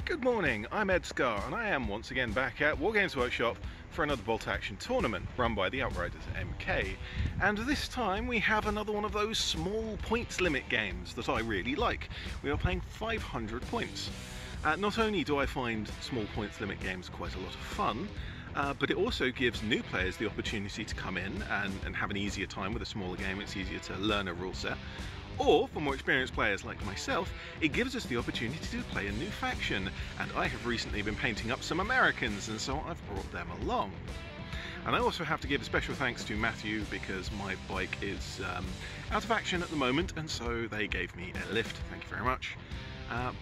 Good morning, I'm ED-SKaR and I am once again back at Wargames Workshop for another Bolt Action tournament run by the Outriders MK, and this time we have another one of those small points limit games that I really like. We are playing 500 points. Not only do I find small points limit games quite a lot of fun, but it also gives new players the opportunity to come in and have an easier time with a smaller game. It's easier to learn a rule set. Or, for more experienced players like myself, it gives us the opportunity to play a new faction, and I have recently been painting up some Americans, and so I've brought them along. And I also have to give a special thanks to Matthew, because my bike is out of action at the moment, and so they gave me a lift. Thank you very much.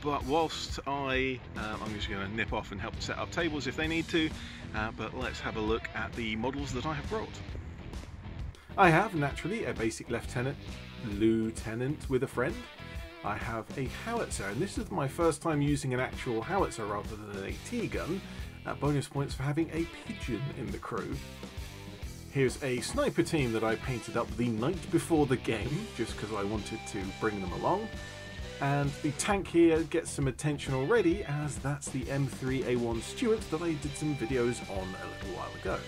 But whilst I'm just going to nip off and help set up tables if they need to, but let's have a look at the models that I have brought. I have, naturally, a basic lieutenant with a friend. I have a howitzer, and this is my first time using an actual howitzer rather than an AT gun. Bonus points for having a pigeon in the crew. Here's a sniper team that I painted up the night before the game, just because I wanted to bring them along. And the tank here gets some attention already, as that's the M3A1 Stuart that I did some videos on a little while ago.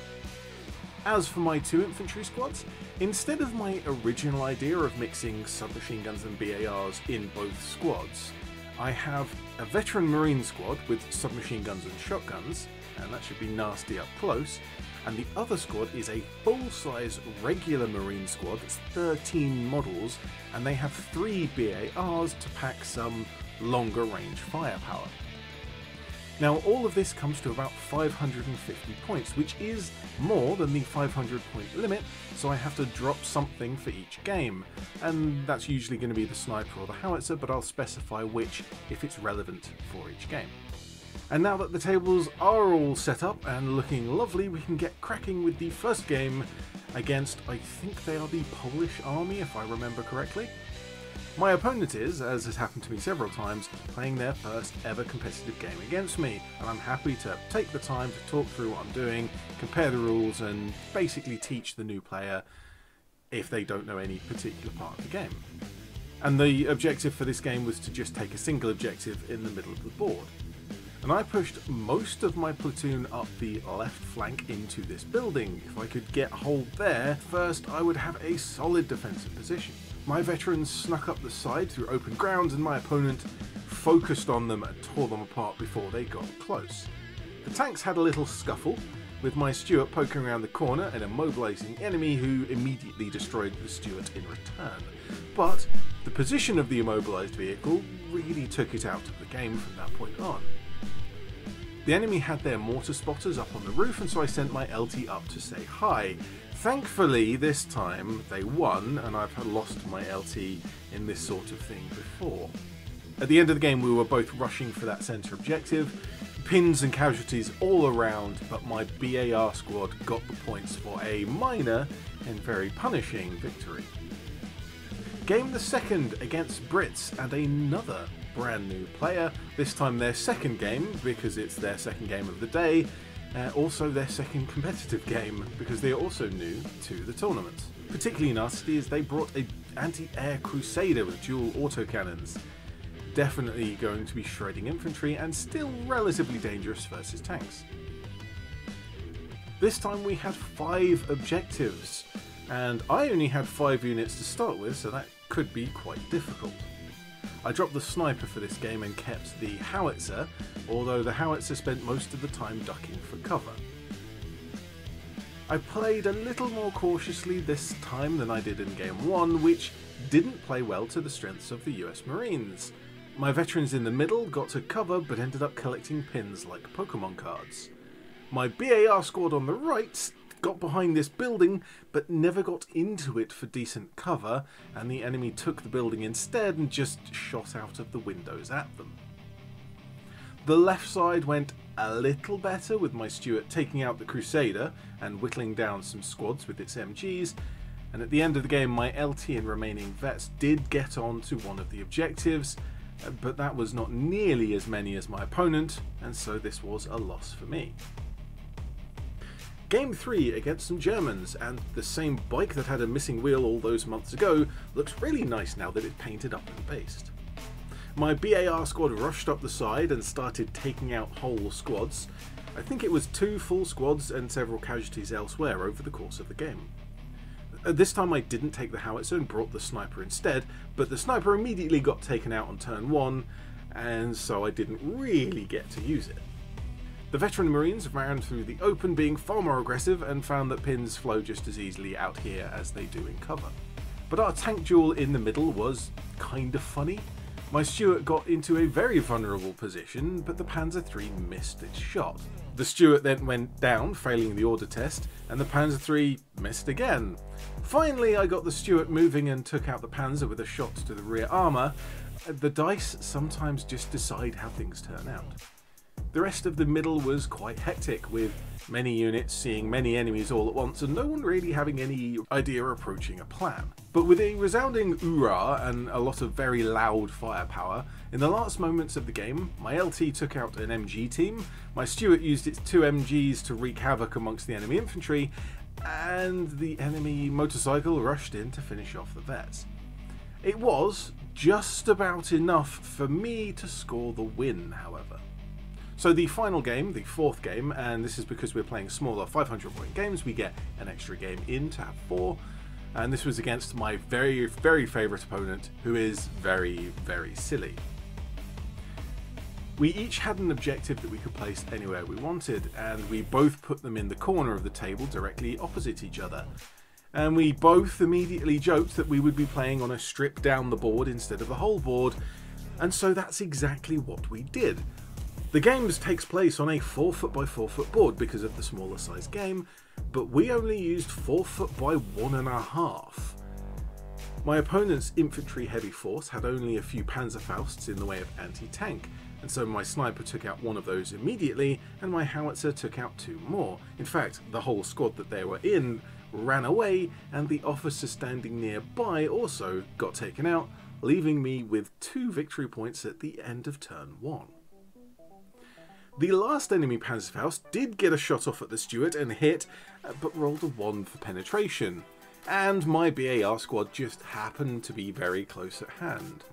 As for my two infantry squads, instead of my original idea of mixing submachine guns and BARs in both squads, I have a veteran marine squad with submachine guns and shotguns, and that should be nasty up close, and the other squad is a full-size regular marine squad. It's 13 models, and they have 3 BARs to pack some longer range firepower. Now, all of this comes to about 550 points, which is more than the 500 point limit, so I have to drop something for each game, and that's usually going to be the sniper or the howitzer, but I'll specify which if it's relevant for each game. And now that the tables are all set up and looking lovely, we can get cracking with the first game against, I think they are the Polish army if I remember correctly. My opponent is, as has happened to me several times, playing their first ever competitive game against me, and I'm happy to take the time to talk through what I'm doing, compare the rules, and basically teach the new player if they don't know any particular part of the game. And the objective for this game was to just take a single objective in the middle of the board. And I pushed most of my platoon up the left flank into this building. If I could get a hold there, first I would have a solid defensive position. My veterans snuck up the side through open ground, and my opponent focused on them and tore them apart before they got close. The tanks had a little scuffle, with my Stuart poking around the corner and immobilising the enemy, who immediately destroyed the Stuart in return. But the position of the immobilised vehicle really took it out of the game from that point on. The enemy had their mortar spotters up on the roof, and so I sent my LT up to say hi. Thankfully, this time they won, and I've lost my LT in this sort of thing before. At the end of the game, we were both rushing for that centre objective, pins and casualties all around, but my BAR squad got the points for a minor and very punishing victory. Game the second against Brits and another brand new player, this time their second game because it's their second game of the day. Also their second competitive game, because they are also new to the tournament. Particularly nasty is they brought an anti-air crusader with dual autocannons. Definitely going to be shredding infantry, and still relatively dangerous versus tanks. This time we had 5 objectives, and I only had 5 units to start with, so that could be quite difficult. I dropped the sniper for this game and kept the howitzer, although the howitzer spent most of the time ducking for cover. I played a little more cautiously this time than I did in game 1, which didn't play well to the strengths of the US Marines. My veterans in the middle got to cover, but ended up collecting pins like Pokemon cards. My BAR squad on the right got behind this building, but never got into it for decent cover, and the enemy took the building instead and just shot out of the windows at them. The left side went a little better, with my Stuart taking out the Crusader and whittling down some squads with its MGs, and at the end of the game my LT and remaining vets did get on to one of the objectives, but that was not nearly as many as my opponent, and so this was a loss for me. Game 3 against some Germans, and the same bike that had a missing wheel all those months ago looks really nice now that it's painted up and based. My BAR squad rushed up the side and started taking out whole squads. I think it was 2 full squads and several casualties elsewhere over the course of the game. This time I didn't take the howitzer and brought the sniper instead, but the sniper immediately got taken out on turn 1, and so I didn't really get to use it. The veteran marines ran through the open, being far more aggressive, and found that pins flow just as easily out here as they do in cover. But our tank duel in the middle was kind of funny. My Stuart got into a very vulnerable position, but the Panzer III missed its shot. The Stuart then went down, failing the order test, and the Panzer III missed again. Finally, I got the Stuart moving and took out the Panzer with a shot to the rear armour. The dice sometimes just decide how things turn out. The rest of the middle was quite hectic, with many units seeing many enemies all at once and no one really having any idea approaching a plan. But with a resounding hoorah and a lot of very loud firepower, in the last moments of the game, my LT took out an MG team, my Stuart used its 2 MGs to wreak havoc amongst the enemy infantry, and the enemy motorcycle rushed in to finish off the vets. It was just about enough for me to score the win, however. So the final game, the 4th game, and this is because we're playing smaller 500-point games, we get an extra game in to have 4, and this was against my very, very favourite opponent, who is very, very silly. We each had an objective that we could place anywhere we wanted, and we both put them in the corner of the table directly opposite each other. And we both immediately joked that we would be playing on a strip down the board instead of the whole board, and so that's exactly what we did. The game takes place on a 4 foot by 4 foot board because of the smaller size game, but we only used 4 foot by 1.5. My opponent's infantry heavy force had only a few Panzerfausts in the way of anti-tank, and so my sniper took out 1 of those immediately, and my howitzer took out 2 more. In fact, the whole squad that they were in ran away, and the officer standing nearby also got taken out, leaving me with 2 victory points at the end of turn 1. The last enemy Panzerfaust did get a shot off at the Stuart and hit, but rolled a 1 for penetration, and my BAR squad just happened to be very close at hand.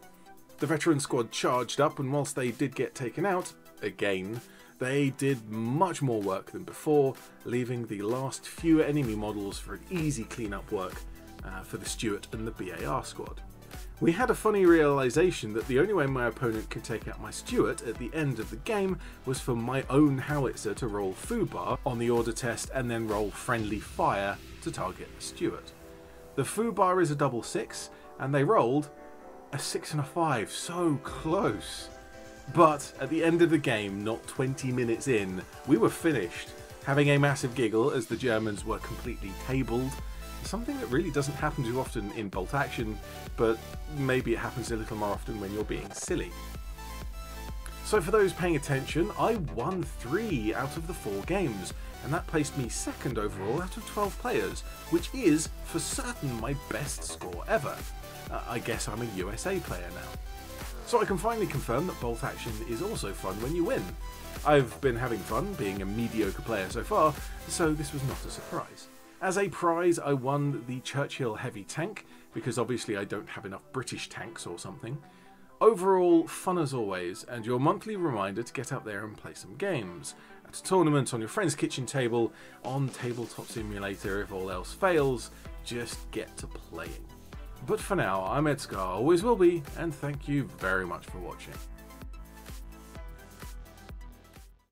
The veteran squad charged up, and whilst they did get taken out, again, they did much more work than before, leaving the last few enemy models for an easy clean-up work for the Stuart and the BAR squad. We had a funny realisation that the only way my opponent could take out my Stuart at the end of the game was for my own howitzer to roll FUBAR on the order test and then roll friendly fire to target the Stuart. The FUBAR is a double 6, and they rolled a 6 and a 5, so close. But at the end of the game, not 20 minutes in, we were finished, having a massive giggle as the Germans were completely tabled. Something that really doesn't happen too often in bolt action, but maybe it happens a little more often when you're being silly. So for those paying attention, I won 3 out of the 4 games, and that placed me 2nd overall out of 12 players, which is, for certain, my best score ever. I guess I'm a USA player now. So I can finally confirm that bolt action is also fun when you win. I've been having fun being a mediocre player so far, so this was not a surprise. As a prize, I won the Churchill Heavy Tank, because obviously I don't have enough British tanks or something. Overall, fun as always, and your monthly reminder to get out there and play some games. At a tournament, on your friend's kitchen table, on Tabletop Simulator if all else fails, just get to playing. But for now, I'm ED-SKaR, always will be, and thank you very much for watching.